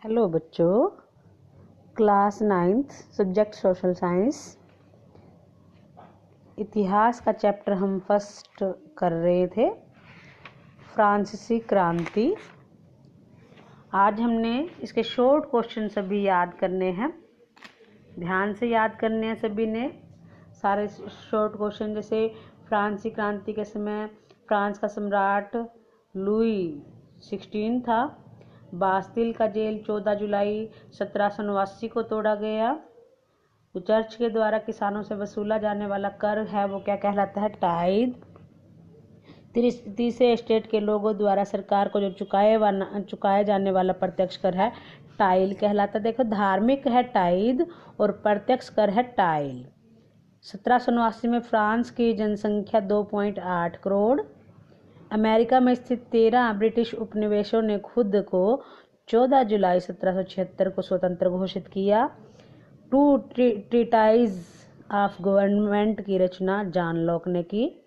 Hello बच्चों, class 9th subject social science इतिहास का चैप्टर हम फर्स्ट कर रहे थे, फ्रांसीसी क्रांति। आज हमने इसके शॉर्ट क्वेश्चन सभी याद करने हैं, ध्यान से याद करने हैं सभी ने सारे शॉर्ट क्वेश्चन। जैसे फ्रांसीसी क्रांति के समय फ्रांस का सम्राट लुई 16 था। बास्तिल का जेल 14 जुलाई 1789 को तोड़ा गया। जो चर्च के द्वारा किसानों से वसूला जाने वाला कर है वो क्या कहलाता है? टाइद। तीसरे स्टेट के लोगों द्वारा सरकार को जो चुकाए जाने वाला प्रत्यक्ष कर है टाइल कहलाता है। देखो, धार्मिक है टाइद और प्रत्यक्ष कर है टाइल। 1789 में फ्रांस की जनसंख्या 2.8 करोड़। अमेरिका में स्थित 13 ब्रिटिश उपनिवेशों ने खुद को 14 जुलाई 1776 को स्वतंत्र घोषित किया। 2 ट्रीटाइज ऑफ गवर्नमेंट की रचना जॉन लॉक ने की।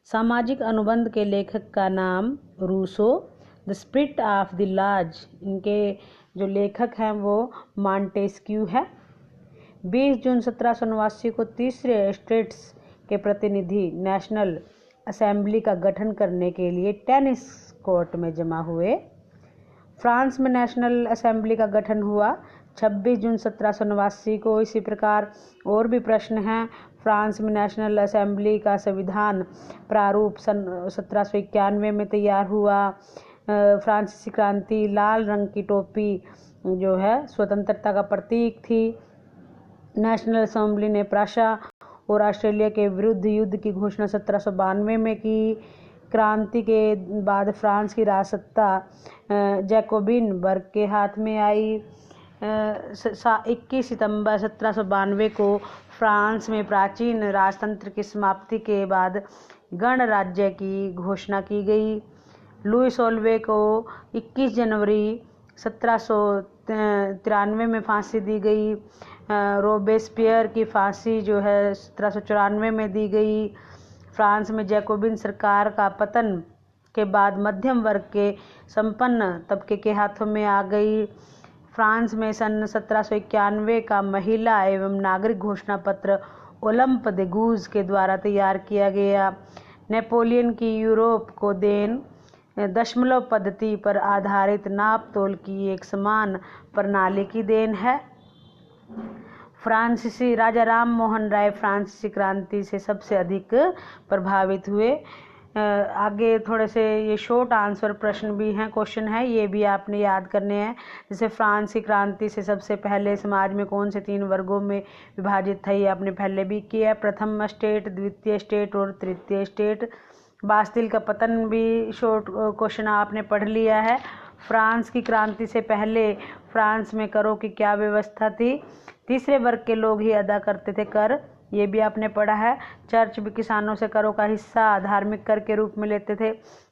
सामाजिक अनुबंध के लेखक का नाम Rousseau. The spirit of the laws, इनके जो लेखक हैं वो मॉन्टेस्क्यू है। 20 जून 1789 को तीसरे स्टेट्स के प्रतिनिधि नेशनल असेंबली का गठन करने के लिए टेनिस कोर्ट में जमा हुए। फ्रांस में नेशनल असेंबली का गठन हुआ 26 जून 1789 को। इसी प्रकार और भी प्रश्न हैं। फ्रांस में नेशनल असेंबली का संविधान प्रारूप सन 1791 में तैयार हुआ। फ्रांसीसी क्रांति, लाल रंग की टोपी जो है स्वतंत्रता का प्रतीक थी। नेशनल असेंबली ने प्राशा और ऑस्ट्रेलिया के विरुद्ध युद्ध की घोषणा 1792 में की। क्रांति के बाद फ्रांस की राजसत्ता जैकोबिन वर्ग के हाथ में आई। 21 सितंबर 1792 को फ्रांस में प्राचीन राजतंत्र की समाप्ति के बाद गणराज्य की घोषणा की गई। लुई 16वें को 21 जनवरी 1793 में फांसी दी गई। रोबेस्पियर की फांसी जो है 1794 में दी गई। फ्रांस में जैकोबिन सरकार का पतन के बाद मध्यम वर्ग के संपन्न तबके के हाथों में आ गई। फ्रांस में सन 1791 का महिला एवं नागरिक घोषणा पत्र ओलंप दे गूज के द्वारा तैयार किया गया। नेपोलियन की यूरोप को देन दशमलव पद्धति पर आधारित नाप तोल की एक समान प्रणाली की देन है। फ्रांसीसी राजा राम मोहन राय फ्रांसीसी क्रांति से सबसे अधिक प्रभावित हुए। आगे थोड़े से ये शॉर्ट आंसर प्रश्न भी हैं, क्वेश्चन है, ये भी आपने याद करने हैं। जैसे फ्रांस की क्रांति से सबसे पहले समाज में कौन से 3 वर्गों में विभाजित था, ये आपने पहले भी किया। प्रथम स्टेट, द्वितीय स्टेट और तृतीय स्टेट। बास्तिल का पतन भी शॉर्ट क्वेश्चन आपने पढ़ लिया है। फ्रांस की क्रांति से पहले फ्रांस में करों की क्या व्यवस्था थी? तीसरे वर्ग के लोग ही अदा करते थे कर, ये भी आपने पढ़ा है। चर्च भी किसानों से करों का हिस्सा धार्मिक कर के रूप में लेते थे,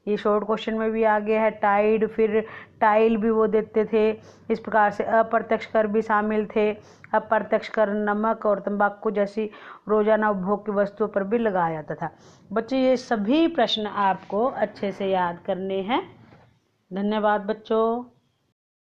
ये शॉर्ट क्वेश्चन में भी आ गया है। टाइड, फिर टाइल भी वो देते थे। इस प्रकार से अप्रत्यक्ष कर भी शामिल थे। अप्रत्यक्ष कर नमक और तंबाकू जैसी रोजाना उपभोग की वस्तुओं पर भी लगाया जाता था। बच्चे, ये सभी प्रश्न आपको अच्छे से याद करने हैं। धन्यवाद बच्चों।